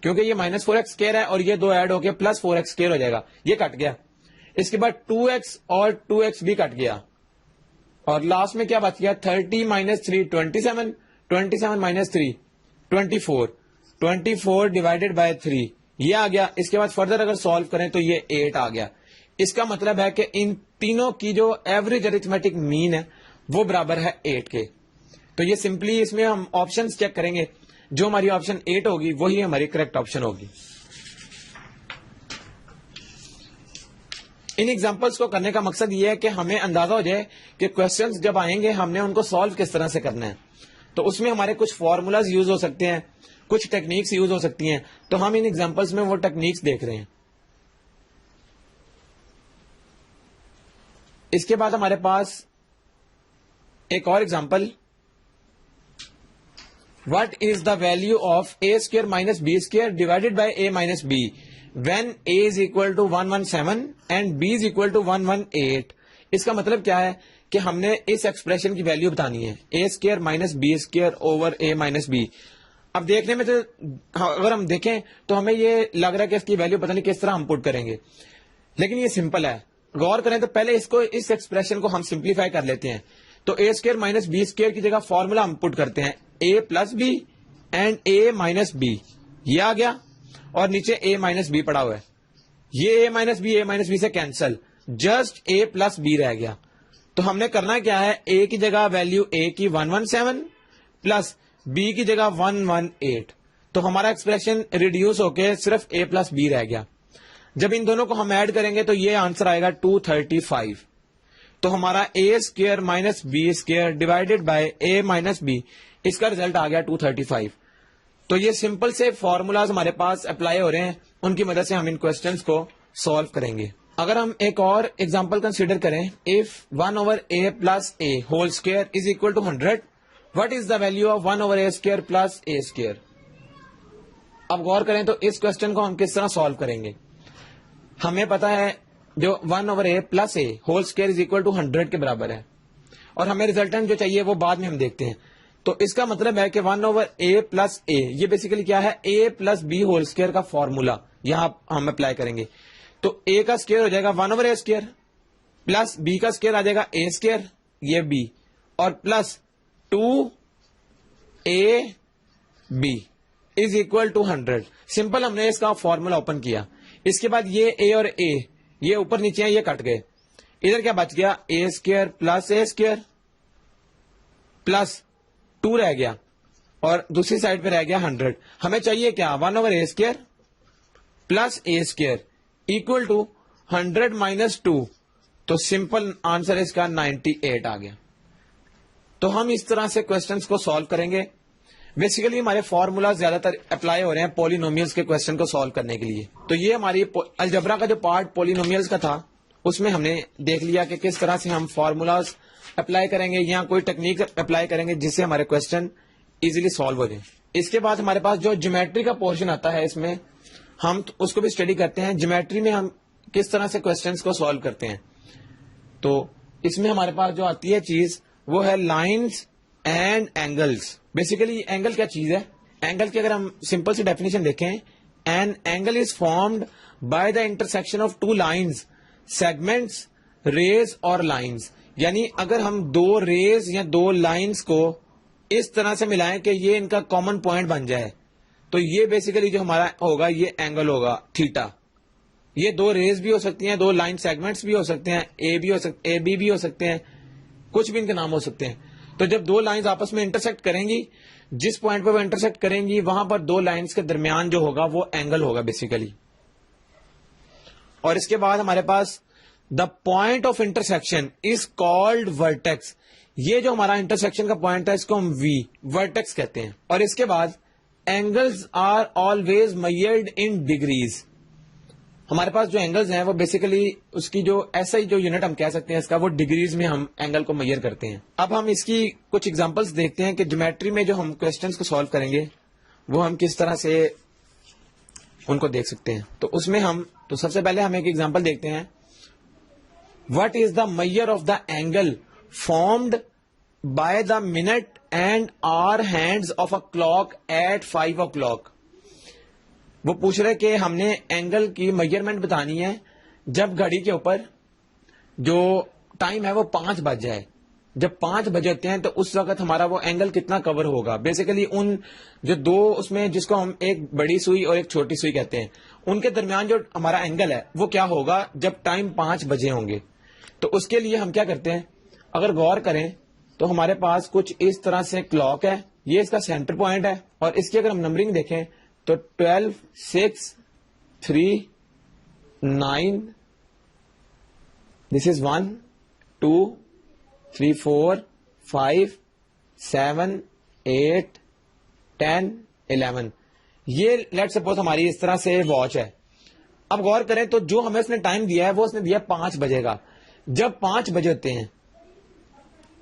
S1: کیونکہ یہ مائنس 4x اسکوئر ہے اور یہ دو ایڈ ہو کے پلس 4x اسکوئر ہو جائے گا, یہ کٹ گیا. اس کے بعد 2x اور 2x بھی کٹ گیا, اور لاسٹ میں کیا بچ گیا, 30 مائنس 3 27, 27 مائنس 3 24, 24 ڈیوائڈیڈ بائی 3 یہ آ گیا. اس کے بعد فردر اگر سالو کریں تو یہ 8 آ گیا. اس کا مطلب ہے کہ ان تینوں کی جو ایوریج ارتھمیٹک مین ہے وہ برابر ہے 8 کے. تو یہ سمپلی اس میں ہم آپشن چیک کریں گے, جو ہماری آپشن 8 ہوگی وہی ہماری کریکٹ آپشن ہوگی. ان ایگزامپلس کو کرنے کا مقصد یہ ہے کہ ہمیں اندازہ ہو جائے کہ کوشچنز جب آئیں گے ہم نے ان کو سالو کس طرح سے کرنا ہے. تو اس میں ہمارے کچھ فارمولاز یوز ہو سکتے ہیں, کچھ ٹیکنیکس یوز ہو سکتی ہیں. تو ہم ان ایگزامپلس میں وہ ٹیکنیکس دیکھ رہے ہیں. اس کے بعد ہمارے پاس ایک اور example, what is the value of a square minus b square divided by a minus b when a is equal to 117 and b is equal to 118. اس کا مطلب کیا ہے کہ ہم نے اس ایکسپریشن کی ویلیو بتانی ہے, a square minus b square over a minus b. اب دیکھنے میں تو اگر ہم دیکھیں تو ہمیں یہ لگ رہا ہے کہ اس کی ویلیو پتہ نہیں کس طرح ہم پٹ کریں گے, لیکن یہ سمپل ہے. غور کریں تو پہلے اس ایکسپریشن کو ہم سمپلیفائی کر لیتے ہیں. تو a square minus b square کی جگہ فارمولا ہم پٹ کرتے ہیں, a plus B and A minus B, یہ آ گیا, اور نیچے اے مائنس بی پڑا ہوا ہے. یہ اے مائنس بی سے cancel, just A plus B رہ گیا. تو ہم نے کرنا کیا ہے, اے کی جگہ ویلو اے کی 117 پلس بی کی جگہ 118. تو ہمارا ایکسپریشن ریڈیوس ہو کے صرف اے پلس بی رہ گیا. جب ان دونوں کو ہم ایڈ کریں گے تو یہ آنسر آئے گا 235. تو ہمارا a square minus b square divided by a minus b, اس کا ریزلٹ آ گیا 235. تو یہ سمپل سے فارمولاز ہمارے پاس اپلائی ہو رہے ہیں, ان کی مدد سے ہم ان کوشچنس کو سالو کریں گے. اگر ہم ایک اور ایگزامپل کنسیڈر کریں, if 1 over a plus a whole square is equal to 100, what is the value of 1 over a square plus a square. اب غور کریں تو اس کوشچن کو ہم کس طرح سالو کریں گے. ہمیں پتا ہے جو 1/a + a whole square is equal to 100 کے برابر ہے, اور ہمیں ریزلٹنٹ جو چاہیے وہ بعد میں ہم دیکھتے ہیں. تو اس کا مطلب ہے کہ 1/a + a یہ بیسیکلی کیا ہے, a + b ہول اسکوائر کا فارمولا یہاں ہم اپلائی کریں گے. تو a کا اسکوائر ہو جائے گا 1/a اسکوائر, پلس b کا اسکوائر آ جائے گا a اسکوائر, یہ b, اور plus 2ab is equal to 100. Simple ہم نے اس کا فارمولا اوپن کیا. اس کے بعد یہ a اور a یہ اوپر نیچے ہیں, یہ کٹ گئے. ادھر کیا بچ گیا, a square plus a square plus 2 رہ گیا, اور دوسری سائڈ پہ رہ گیا 100. ہمیں چاہیے کیا, 1/a square plus a square equal to 100 minus 2. تو سمپل آنسر اس کا 98 آ گیا. تو ہم اس طرح سے کوشچنس کو سالو کریں گے. بیسیکلی ہمارے فارمولا زیادہ تر اپلائی ہو رہے ہیں پولینومیلز کے کوشچن کو سالو کرنے کے لیے. تو یہ ہماری الجبرا کا جو پارٹ پولینومیلز کا تھا اس میں ہم نے دیکھ لیا کہ کس طرح سے ہم فارمولاز اپلائی کریں گے یا کوئی ٹیکنیک اپلائی کریں گے جس سے ہمارے کوشچن ایزیلی سالو ہو جائیں. اس کے بعد ہمارے پاس جو جیومیٹری کا پورشن آتا ہے اس میں ہم اس کو بھی اسٹڈی کرتے ہیں. جیومیٹری میں ہم کس طرح سے کوشچنس کو سالو کرتے ہیں. تو اس میں ہمارے پاس جو آتی ہے چیز وہ ہے lines and angles. Basically angle کیا چیز ہے, اینگل کی اگر ہم سمپل سی ڈیفینیشن دیکھیں, an angle is formed by the intersection of 2 lines, segments, raise اور لائنز. یعنی اگر ہم 2 ریز یا 2 لائنز کو اس طرح سے ملائیں کہ یہ ان کا کامن پوائنٹ بن جائے, تو یہ بیسیکلی جو ہمارا ہوگا یہ اینگل ہوگا تھیٹا. یہ 2 ریز بھی ہو سکتی ہیں, 2 لائن سیگمنٹس بھی ہو سکتے ہیں, اے بی بھی ہو سکتے ہیں, کچھ بھی ان کے نام ہو سکتے ہیں. تو جب 2 لائنز آپس میں انٹرسیکٹ کریں گی, جس پوائنٹ پہ وہ انٹرسیکٹ کریں گی وہاں پر 2 لائنز کے درمیان جو ہوگا وہ اینگل ہوگا بیسیکلی. اور اس کے بعد ہمارے پاس the point of intersection is called vertex. یہ جو ہمارا انٹرسیکشن کا پوائنٹ ہے اس کو ہم وی ورٹیکس کہتے ہیں. اور اس کے بعد angles are always measured in degrees. ہمارے پاس جو اینگلز ہیں وہ بیسیکلی اس کی جو ایسا ہی جو یونٹ ہم کہہ سکتے ہیں اس کا, وہ ڈگریز میں ہم اینگل کو میئر کرتے ہیں. اب ہم اس کی کچھ ایگزامپلس دیکھتے ہیں کہ جیومیٹری میں جو ہم کوشچنس کو سالو کریں گے وہ ہم کس طرح سے ان کو دیکھ سکتے ہیں. تو اس میں تو سب سے پہلے ہم ایک ایگزامپل دیکھتے ہیں. What is the measure of the angle formed by the minute and hour hands of a clock at 5 o'clock. وہ پوچھ رہے کہ ہم نے اینگل کی میجرمنٹ بتانی ہے جب گھڑی کے اوپر جو ٹائم ہے وہ 5 بج جائے. جب 5 بجے ہوتے ہیں تو اس وقت ہمارا وہ اینگل کتنا کور ہوگا. بیسیکلی ان جو 2 اس میں جس کو ہم ایک بڑی سوئی اور ایک چھوٹی سوئی کہتے ہیں, ان کے درمیان جو ہمارا اینگل ہے وہ کیا ہوگا جب ٹائم 5 بجے ہوں گے. تو اس کے لیے ہم کیا کرتے ہیں, اگر غور کریں تو ہمارے پاس کچھ اس طرح سے کلاک ہے, یہ اس کا سینٹر پوائنٹ ہے, اور اس کی اگر ہم نمبرنگ دیکھیں تو 12, 6, 3, 9, this is 1, 2, 3, 4, 5, 7, 8, 10, 11. یہ لیٹ سپوز ہماری اس طرح سے واچ ہے. اب غور کریں تو جو ہمیں اس نے ٹائم دیا ہے وہ اس نے دیا 5 بجے کا. جب 5 بجے ہوتے ہیں,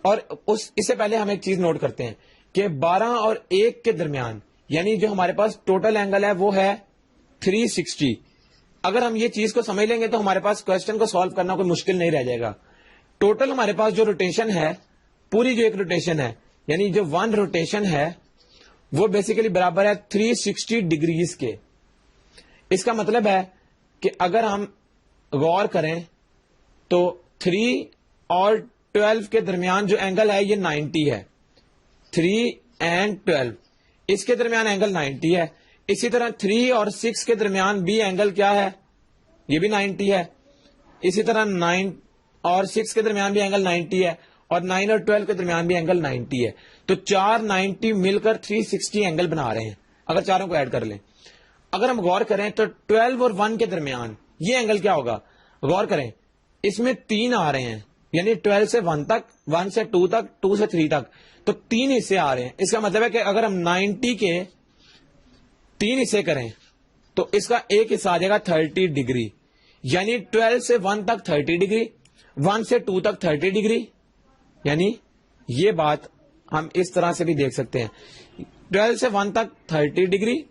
S1: اور اس سے پہلے ہم ایک چیز نوٹ کرتے ہیں کہ 12 اور 1 کے درمیان, یعنی جو ہمارے پاس ٹوٹل اینگل ہے وہ ہے 360. اگر ہم یہ چیز کو سمجھ لیں گے تو ہمارے پاس کوشچن کو سالو کرنا کوئی مشکل نہیں رہ جائے گا. ٹوٹل ہمارے پاس جو روٹیشن ہے, پوری جو ایک روٹیشن ہے, یعنی جو 1 روٹیشن ہے وہ بیسیکلی برابر ہے 360 ڈگریز کے. اس کا مطلب ہے کہ اگر ہم غور کریں تو 3 اور 12 کے درمیان جو اینگل ہے یہ 90 ہے. 3 and 12 اس کے درمیان اینگل 90 ہے. اسی طرح 3 اور 6 کے درمیان بھی اینگل کیا ہے, یہ بھی 90 ہے. اسی طرح 9 اور 6 کے درمیان بھی اینگل 90 ہے, اور 9 اور 12 کے درمیان بھی اینگل 90 ہے. تو 4 90 مل کر 360 اینگل بنا رہے ہیں اگر چاروں کو ایڈ کر لیں. اگر ہم غور کریں تو 12 اور 1 کے درمیان یہ اینگل کیا ہوگا, غور کریں اس میں 3 آ رہے ہیں, یعنی 12 سے 1 تک, 1 سے 2 تک, 2 سے 3 تک, تو 3 حصے آ رہے ہیں. اس کا مطلب ہے کہ اگر ہم 90 کے 3 حصے کریں تو اس کا ایک حصہ آ جائے گا 30 ڈگری, یعنی 12 سے 1 تک 30 ڈگری, 1 سے 2 تک 30 ڈگری. یعنی یہ بات ہم اس طرح سے بھی دیکھ سکتے ہیں, 12 سے 1 تک 30 ڈگری,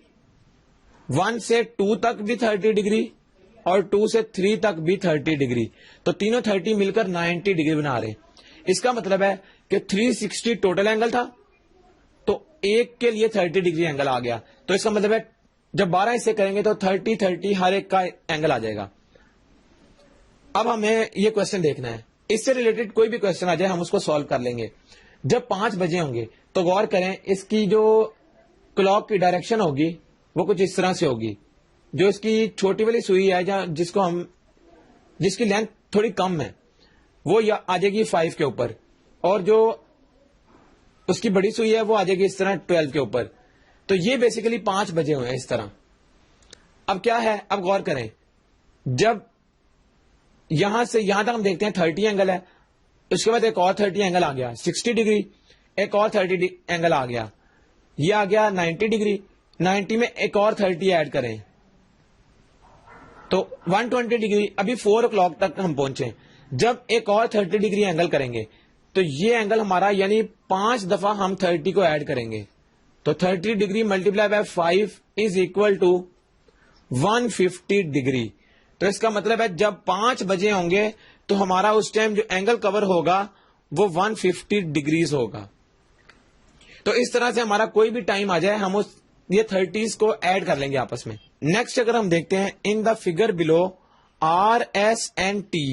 S1: 1 سے 2 تک بھی 30 ڈگری, اور 2 سے 3 تک بھی 30 ڈگری. تو تینوں 30 مل کر 90 ڈگری بنا رہے ہیں. اس کا مطلب ہے کہ 360 ٹوٹل اینگل تھا, تو ایک کے لیے 30 ڈگری اینگل آ گیا. تو اس کا مطلب ہے جب 12 حصے کریں گے تو 30 ہر ایک کا اینگل آ جائے گا. اب ہمیں یہ کوشچن دیکھنا ہے, اس سے ریلیٹڈ کوئی بھی کوشچن آ جائے ہم اس کو سالو کر لیں گے. جب 5 بجے ہوں گے تو غور کریں, اس کی جو کلاک کی ڈائریکشن ہوگی وہ کچھ اس طرح سے ہوگی. جو اس کی چھوٹی والی سوئی ہے جس کی لینتھ تھوڑی کم ہے وہ آ جائے گی 5 کے اوپر, اور جو اس کی بڑی سوئی ہے وہ آ جائے گی اس طرح 12 کے اوپر. تو یہ بیسیکلی 5 بجے ہوئے ہیں اس طرح. اب کیا ہے, اب غور کریں, جب یہاں سے یہاں تک ہم دیکھتے ہیں 30 اینگل ہے, اس کے بعد ایک اور 30 اینگل آ گیا 60 ڈگری, ایک اور 30 اینگل آ گیا, یہ آ گیا 90 ڈگری. 90 میں ایک اور 30 ایڈ کریں تو 120 ڈگری. ابھی 4 o'clock تک ہم پہنچے. جب ایک اور 30 ڈگری اینگل کریں گے تو یہ اینگل ہمارا یعنی 5 دفعہ ہم 30 کو ایڈ کریں گے, تو 30 degree multiply by 5 is equal to 150 degree. تو اس کا مطلب ہے جب 5 بجے ہوں گے تو ہمارا اس ٹائم جو اینگل کور ہوگا وہ 150 ڈگریز ہوگا. تو اس طرح سے ہمارا کوئی بھی ٹائم آ جائے ہم یہ 30s کو ایڈ کر لیں گے آپس میں. نیکسٹ اگر ہم دیکھتے ہیں, in the figure below R S and T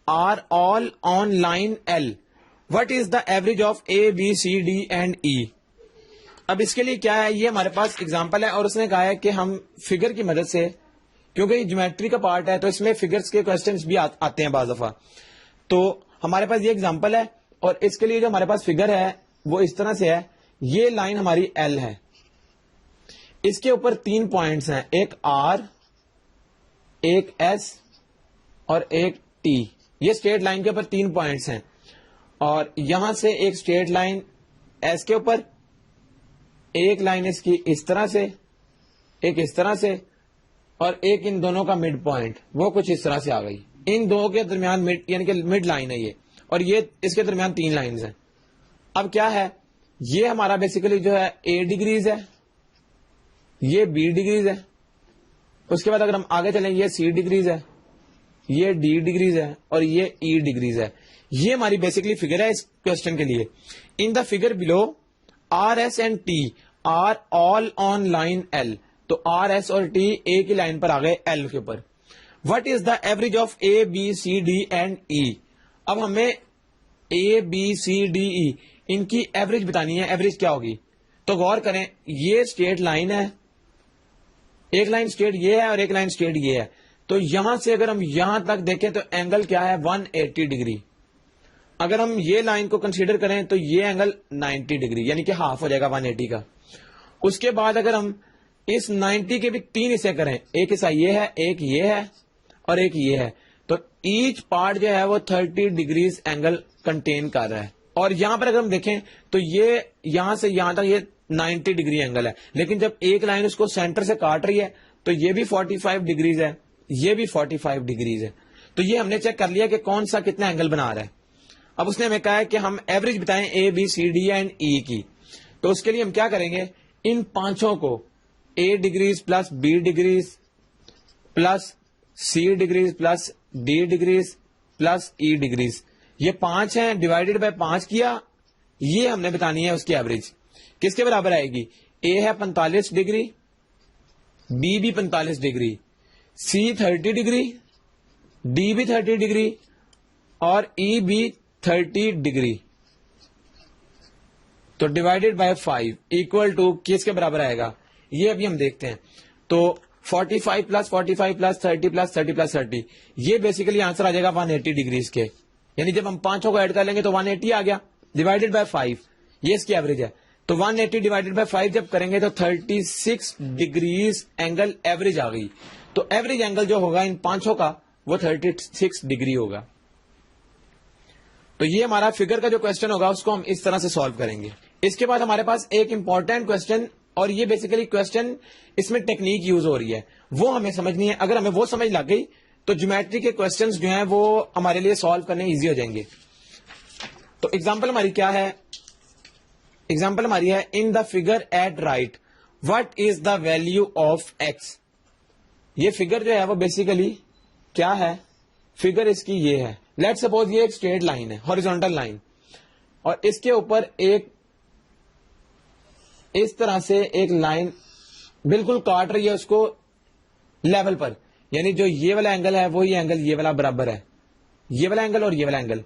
S1: are all on line L, what is the average of a b c d and e. اب اس کے لیے کیا ہے, یہ ہمارے پاس اگزامپل ہے اور اس نے کہا ہے کہ ہم فگر کی مدد سے, کیونکہ یہ جیومیٹری کا پارٹ ہے تو اس میں فگرز کے کوسچنز بھی آتے ہیں بعض دفعہ. تو ہمارے پاس یہ اگزامپل ہے اور اس کے لیے جو ہمارے پاس فگر ہے وہ اس طرح سے ہے. یہ لائن ہماری ایل ہے, اس کے اوپر 3 پوائنٹس ہیں, ایک آر, ایک ایس اور ایک ٹی. یہ اسٹریٹ لائن کے اوپر 3 پوائنٹس ہیں, اور یہاں سے ایک اسٹریٹ لائن ایس کے اوپر, ایک لائن اس کی اس طرح سے, ایک اس طرح سے, اور ایک ان دونوں کا مڈ پوائنٹ وہ کچھ اس طرح سے آ گئی. ان دو کے درمیان یعنی کہ مڈ لائن ہے یہ, اور یہ اس کے درمیان 3 لائنز ہیں. اب کیا ہے, یہ ہمارا بیسیکلی جو ہے اے ڈگریز ہے, یہ بی ڈگریز ہے, اس کے بعد اگر ہم آگے چلیں یہ سی ڈگریز ہے, یہ ڈی ڈگریز ہے, اور یہ ای ڈگریز ہے. یہ ہماری بیسیکلی فگر ہے اس کوشچن کے لیے. In the figure below R S and T are all on line L, تو آر ایس اور ٹی اے کی لائن پر آ گئے ایل کے اوپر. What is the average of a b c d and e. اب ہمیں اے بی سی ڈی ای ان کی ایوریج بتانی ہے. ایوریج کیا ہوگی, تو غور کریں, یہ اسٹریٹ لائن ہے, ایک لائن اسٹریٹ یہ ہے اور ایک لائن اسٹریٹ یہ ہے. تو یہاں سے اگر ہم یہاں تک دیکھیں تو اینگل کیا ہے 180 ڈگری. اگر ہم یہ لائن کو کنسیڈر کریں تو یہ اینگل 90 ڈگری یعنی کہ ہاف ہو جائے گا 180 کا. اس کے بعد اگر ہم اس 90 کے بھی 3 حصے کریں, ایک حصہ یہ ہے, ایک یہ ہے اور ایک یہ ہے, تو ایچ پارٹ جو ہے وہ 30 ڈگریز اینگل کنٹین کر رہا ہے. اور یہاں پر اگر ہم دیکھیں تو یہ یہاں سے یہاں تک یہ 90 ڈگری اینگل ہے, لیکن جب ایک لائن اس کو سینٹر سے کاٹ رہی ہے تو یہ بھی 45 ڈگریز ہے, یہ بھی 45 ڈگریز ہے. تو یہ ہم نے چیک کر لیا کہ کون سا کتنا اینگل بنا رہا ہے. اب اس نے ہمیں کہا ہے کہ ہم ایوریج بتائیں اے بی سی ڈی اینڈ ای کی. تو اس کے لیے ہم کیا کریں گے, ان پانچوں کو a degrees plus b degrees plus c degrees plus d degrees plus e degrees, یہ 5 ہیں, ڈیوائڈیڈ بائی 5 کیا, یہ ہم نے بتانی ہے اس کی ایوریج کس کے برابر آئے گی. اے ہے 45 ڈگری, بی بھی 45 ڈگری, سی 30 ڈگری, ڈی بھی 30 ڈگری اور ای بھی 30 ڈگری. تو ڈیوائڈیڈ بائی 5 اکول ٹو کس کے برابر آئے گا, یہ ابھی ہم دیکھتے ہیں. تو 45 پلس 45 پلس 30 پلس 30 پلس 30, یہ بیسیکلی آنسر آ جائے گا 180 ڈگریز کے. یعنی جب ہم پانچوں کو ایڈ کر لیں گے تو 180 آ گیا ڈیوائڈیڈ بائی 5, یہ اس کی ایوریج ہے. تو 180 ڈیوائڈیڈ بائی 5 جب کریں گے تو 36 ڈگریز اینگل ایوریج آ گئی. تو ایوریج اینگل جو ہوگا ان پانچوں کا وہ 36 ڈگری ہوگا. تو یہ ہمارا فگر کا جو کوشچن ہوگا اس کو ہم اس طرح سے سالو کریں گے. اس کے بعد ہمارے پاس ایک امپورٹنٹ کوشچن, اور یہ بیسیکلی کوشچن اس میں ٹیکنیک یوز ہو رہی ہے, وہ ہمیں سمجھنی ہے. اگر ہمیں وہ سمجھ لگ گئی تو جیومیٹری کے کوشچنز جو ہیں وہ ہمارے لیے سالو کرنے ایزی ہو جائیں گے. تو ایگزامپل ہماری کیا ہے, ایگزامپل ہماری ہے in the figure at right what is the value of x. یہ فگر جو ہے وہ بیسیکلی کیا ہے فگر اس کی یہ ہے. لیٹ سپوز یہ ایک اسٹریٹ لائن ہے, ہاریزونٹل لائن, اور اس کے اوپر ایک اس طرح سے ایک لائن بالکل کاٹ رہی ہے اس کو لیول پر, یعنی جو یہ والا اینگل ہے وہی اینگل یہ والا برابر ہے, یہ والا اینگل اور یہ والا اینگل.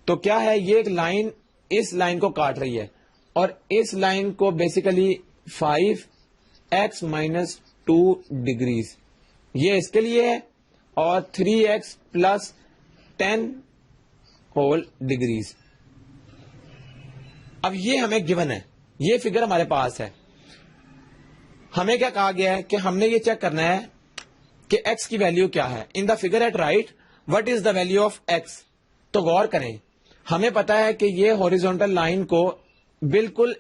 S1: تو کیا ہے, یہ ایک لائن اس لائن کو کاٹ رہی ہے, اور اس لائن کو بیسیکلی 5x - 2 ڈگریز یہ اس کے لیے ہے, اور 3x + 10 ہول ڈگریز. اب یہ ہمیں گیون ہے, یہ فگر ہمارے پاس ہے. ہمیں کیا کہا گیا ہے کہ ہم نے یہ چیک کرنا ہے کہ x کی ویلیو کیا ہے. In the figure at right what is the value of x. تو غور کریں, ہمیں پتا ہے کہ یہ ہاریزونٹل لائن کو بالکل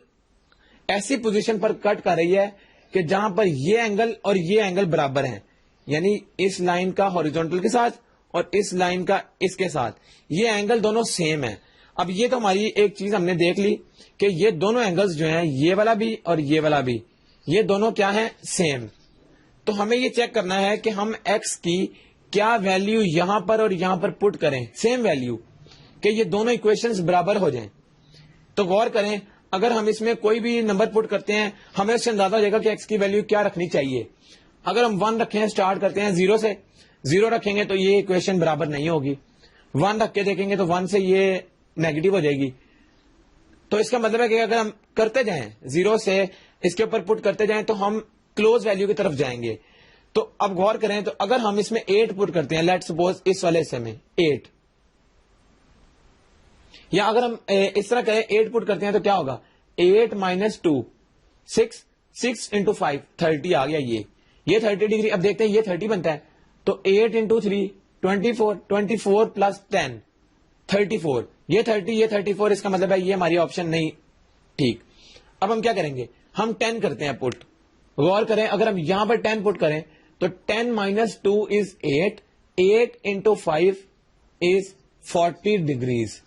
S1: ایسی پوزیشن پر کٹ کر رہی ہے کہ جہاں پر یہ اینگل اور یہ اینگل برابر ہیں, یعنی اس لائن کا ہاریزونٹل کے ساتھ اور اس لائن کا اس کے ساتھ یہ اینگل دونوں سیم ہے. اب یہ تو ہماری ایک چیز ہم نے دیکھ لی کہ یہ دونوں اینگلز جو ہیں, یہ والا بھی اور یہ والا بھی, یہ دونوں کیا ہیں, سیم. تو ہمیں یہ چیک کرنا ہے کہ ہم x کی کیا ویلیو یہاں پر اور یہاں پر پٹ کریں, سیم ویلیو, کہ یہ دونوں ایکویشنز برابر ہو جائیں. تو غور کریں, اگر ہم اس میں کوئی بھی نمبر پٹ کرتے ہیں ہمیں اس سے اندازہ ہو جائے گا کہ x کی ویلیو کیا رکھنی چاہیے. اگر ہم 1 رکھیں, اسٹارٹ کرتے ہیں 0 سے, 0 رکھیں گے تو یہ ایکویشن برابر نہیں ہوگی. 1 رکھ کے دیکھیں گے تو 1 سے یہ نیگیٹو ہو جائے گی. تو اس کا مطلب ہے کہ اگر ہم کرتے جائیں 0 سے اس کے اوپر پٹ کرتے جائیں تو ہم کلوز ویلیو کی طرف جائیں گے. تو اب غور کریں, تو اگر ہم اس میں 8 پٹ کرتے ہیں, لیٹ سپوز اس والے حصے میں 8, یا اگر ہم اس طرح کریں 8 پٹ کرتے ہیں تو کیا ہوگا, 8 - 2 6, 6 × 5 30 آ گیا. یہ 30 ڈگری. اب دیکھتے ہیں یہ 30 بنتا ہے, تو 8 × 3 24, 24 + 10 34, یہ 30 یہ 34, اس کا مطلب ہے یہ ہماری آپشن نہیں ٹھیک. اب ہم کیا کریں گے, ہم 10 کرتے ہیں پٹ. غور کریں, اگر ہم یہاں پر 10 پٹ کریں تو 10 - 2 is 8, 8 × 5 is 40 ڈگریز.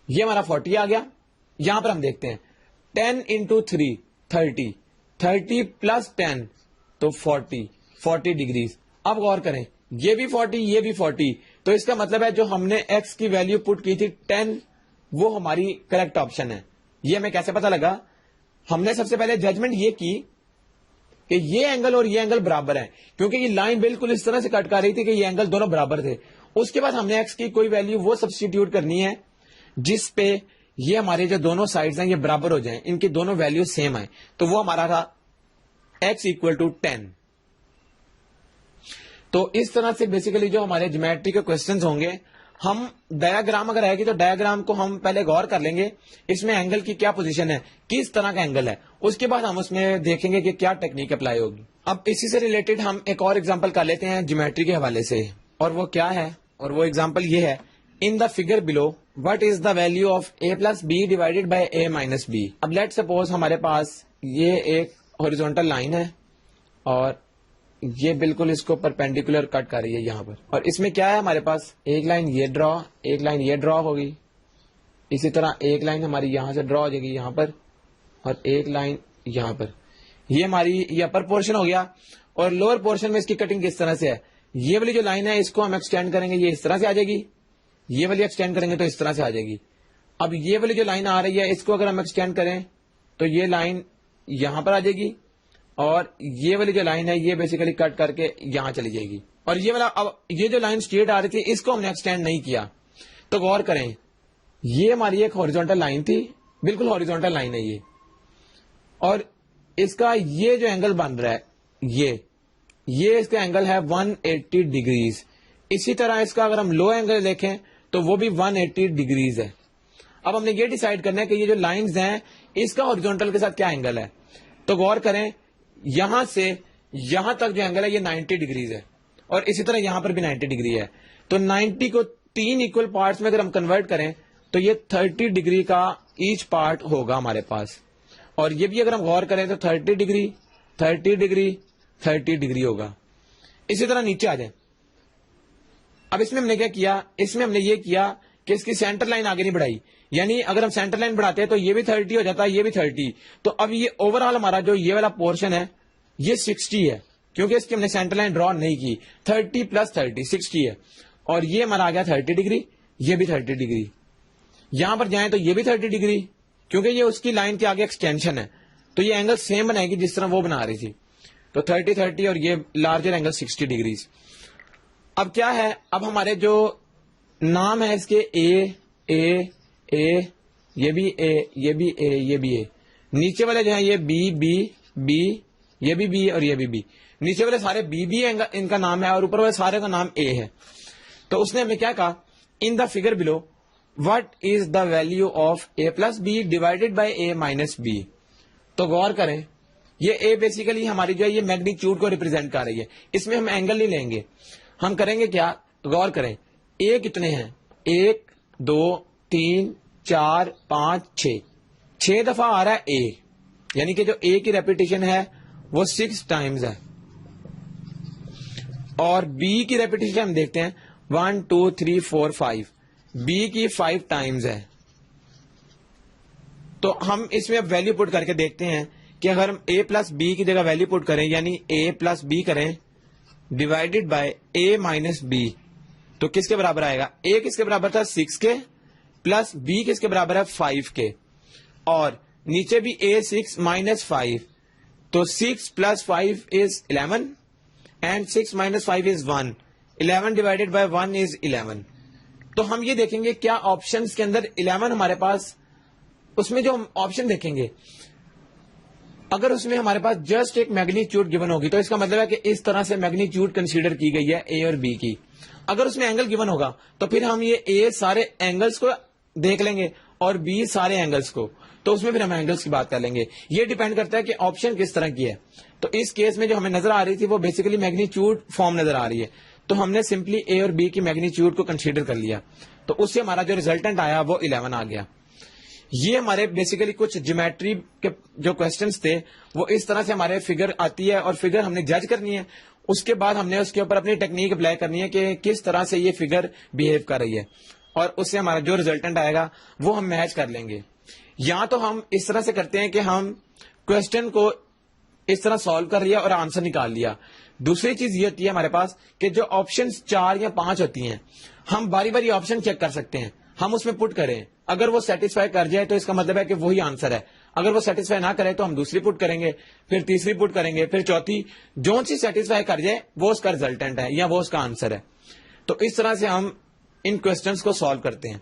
S1: یہ ہمارا 40 آ گیا. یہاں پر ہم دیکھتے ہیں 10 × 3 30, 30 + 10 تو 40 ڈگریز. اب غور کریں, یہ بھی 40 یہ بھی 40, تو اس کا مطلب ہے جو ہم نے x کی ویلیو پٹ کی تھی 10 وہ ہماری کریکٹ آپشن ہے. یہ ہمیں کیسے پتا لگا, ہم نے سب سے پہلے ججمنٹ یہ کی کہ یہ اینگل اور یہ اینگل برابر ہیں, کیونکہ یہ لائن بالکل اس طرح سے کٹ کر رہی تھی کہ یہ اینگل دونوں برابر تھے. اس کے بعد ہم نے ایکس کی کوئی ویلیو وہ سبسٹیٹیوٹ کرنی ہے جس پہ یہ ہمارے جو دونوں سائڈز ہیں یہ برابر ہو جائیں, ان کی دونوں ویلیو سیم آئیں. تو وہ ہمارا تھا x = 10. تو اس طرح سے بیسیکلی جو ہمارے جیومیٹری کے کوسچنز ہوں گے, ہم ڈایاگرام اگر آئے گی تو ڈایاگرام کو ہم پہلے غور کر لیں گے, اس میں اینگل کی کیا پوزیشن ہے, کس طرح کا اینگل ہے, اس کے بعد ہم اس میں دیکھیں گے کہ کیا ٹیکنیک اپلائی ہوگی. اب اسی سے ریلیٹڈ ہم ایک اور ایگزامپل کر لیتے ہیں جیومیٹری کے حوالے سے, اور وہ کیا ہے, اور وہ ایگزامپل یہ ہے, in the figure below what is the value of a + b divided by a - b. اب لیٹ سپوز ہمارے پاس یہ ایک ہاریزونٹل لائن ہے اور یہ بالکل اس کو پرپینڈیکولر کٹ کر رہی ہے یہاں پر, اور اس میں کیا ہے ہمارے پاس, ایک لائن یہ ڈرا, ایک لائن یہ ڈرا ہوگی, اسی طرح ایک لائن ہماری یہاں سے ڈرا ہو جائے گی یہاں پر, اور ایک لائن یہاں پر. یہ ہماری یہ اپر پورشن ہو گیا, اور لوور پورشن میں اس کی کٹنگ کس طرح سے ہے, یہ والی جو لائن ہے اس کو ہم ایکسٹینڈ کریں گے, یہ اس طرح سے آ جائے گی, یہ والی ایکسٹینڈ کریں گے تو اس طرح سے آ جائے گی. اب یہ والی جو لائن آ رہی ہے اس کو اگر ہم ایکسٹینڈ کریں تو یہ لائن یہاں پر آ جائے گی, اور یہ والی جو لائن ہے یہ بیسیکلی کٹ کر کے یہاں چلی جائے گی. اور یہ والا, اب یہ جو لائن اسٹریٹ آ رہی تھی اس کو ہم نے ایکسٹینڈ نہیں کیا. تو غور کریں, یہ ہماری ایک ہاریزونٹل لائن تھی, بالکل ہاریزونٹل لائن ہے یہ, اور اس کا یہ جو اینگل بن رہا ہے یہ اس کا اینگل ہے 180 ڈگریز. اسی طرح اس کا اگر ہم لو اینگل دیکھیں تو وہ بھی 180 ڈگریز ہے. اب ہم نے یہ ڈیسائیڈ کرنا ہے کہ یہ جو لائنز ہیں اس کا ہاریزونٹل کے ساتھ کیا اینگل ہے. تو غور کریں, یہاں سے یہاں تک جو اینگل ہے یہ 90 ڈگریز ہے, اور اسی طرح یہاں پر بھی 90 ڈگری ہے. تو 90 کو 3 ایکول پارٹس میں اگر ہم کنورٹ کریں تو یہ 30 ڈگری کا ایچ پارٹ ہوگا ہمارے پاس, اور یہ بھی اگر ہم غور کریں تو 30 ڈگری 30 ڈگری 30 ڈگری ہوگا. اسی طرح نیچے آ جائیں. اب اس میں ہم نے کیا کیا, اس میں ہم نے یہ کیا کہ اس کی سینٹر لائن آگے نہیں بڑھائی, یعنی اگر ہم سینٹر لائن بڑھاتے ہیں تو یہ بھی 30 ہو جاتا ہے, یہ بھی 30. تو اب یہ اوور آل ہمارا جو یہ والا پورشن ہے یہ 60 ہے, کیونکہ اس کی ہم نے سینٹر لائن ڈرا نہیں کی. 30 + 30 60 ہے, اور یہ ہمارا آ گیا 30 ڈگری, یہ بھی 30 ڈگری. یہاں پر جائیں تو یہ بھی 30 ڈگری, کیونکہ یہ اس کی لائن کے آگے ایکسٹینشن ہے, تو یہ اینگل سیم بنائے گی جس طرح وہ بنا رہی تھی. تو 30 30 اور یہ لارجر اینگل 60 ڈگریز. اب کیا ہے, اب ہمارے جو نام ہے اس کے اے, یہ بھی اے, یہ بھی اے, یہ بھی اے. نیچے والے جو ہیں یہ بی, یہ بھی بی اور یہ بھی بی. نیچے والے سارے بی ان کا نام ہے, اور اوپر والے سارے کا نام اے ہے. تو اس نے ہمیں کیا کہا, in the figure below what is the value of a plus b divided by a minus be. تو غور کریں, یہ اے بیسیکلی ہماری جو ہے یہ میگنیچیوڈ کو ریپرزینٹ کر رہی ہے. اس میں ہم اینگل نہیں لیں گے, ہم کریں گے کیا, غور کریں, اے کتنے ہیں, 1 2 3 4 5 6, 6 دفعہ آ رہا ہے اے, یعنی کہ جو اے کی ریپیٹیشن ہے وہ 6 ٹائمز ہے. اور بی کی ریپیٹیشن ہم دیکھتے ہیں 1 2 3 4 5, بی کی 5 ٹائمز ہے. تو ہم اس میں اب ویلو پٹ کر کے دیکھتے ہیں کہ اگر ہم اے پلس بی کی جگہ ویلو پٹ کریں, یعنی اے پلس بی کریں divided by a minus be, تو کس کے برابر آئے گا, اے کس کے برابر تھا 6 کے, پلس بی کس کے برابر ہے 5 کے, اور نیچے بھی اے 6 مائنس 5, تو 6 + 5 is 11 and 6 - 5 is 1. 11 divided by 1 is 11. تو ہم یہ دیکھیں گے کیا آپشنز کے اندر 11 ہمارے پاس, اس میں جو ہم آپشن دیکھیں گے اگر اس میں ہمارے پاس جسٹ ایک میگنیچیوڈ گیون ہوگی تو اس کا مطلب ہے کہ اس طرح سے میگنیچیوڈ کنسیڈر کی گئی ہے اے اور بی کی. اگر اس میں اینگل گیون ہوگا تو پھر ہم یہ اے سارے اینگلز کو دیکھ لیں گے اور بی سارے اینگلز کو, تو اس میں پھر ہم اینگلز کی بات کر لیں گے. یہ ڈیپینڈ کرتا ہے کہ آپشن کس طرح کی ہے. تو اس کیس میں جو ہمیں نظر آ رہی تھی وہ بیسیکلی میگنیچیوڈ فارم نظر آ رہی ہے, تو ہم نے سمپلی اے اور بی کی میگنیچیوڈ کو کنسیڈر کر لیا, تو اس سے ہمارا جو ریزلٹنٹ آیا وہ 11 آ گیا. یہ ہمارے بیسیکلی کچھ جیومیٹری کے جو کوسچنس تھے وہ اس طرح سے ہمارے فگر آتی ہے, اور فگر ہم نے جج کرنی ہے, اس کے بعد ہم نے اس کے اوپر اپنی ٹیکنیک اپلائی کرنی ہے کہ کس طرح سے یہ فگر بہیو کر رہی ہے, اور اس سے ہمارا جو ریزلٹنٹ آئے گا وہ ہم میچ کر لیں گے. یا تو ہم اس طرح سے کرتے ہیں کہ ہم کوسچن کو اس طرح سالو کر لیا اور آنسر نکال لیا. دوسری چیز یہ ہوتی ہے ہمارے پاس کہ جو آپشن 4 یا 5 ہوتی ہیں ہم باری باری آپشن چیک کر سکتے ہیں, ہم اس میں پٹ کریں, اگر وہ سیٹسفائی کر جائے تو اس کا مطلب ہے کہ وہی آنسر ہے, اگر وہ سیٹسفائی نہ کرے تو ہم دوسری پٹ کریں گے, پھر تیسری پٹ کریں گے, پھر چوتھی, جو سی سیٹسفائی کر جائے وہ اس کا ریزلٹنٹ ہے یا وہ اس کا آنسر ہے. تو اس طرح سے ہم ان کوسچنس کو سالو کرتے ہیں.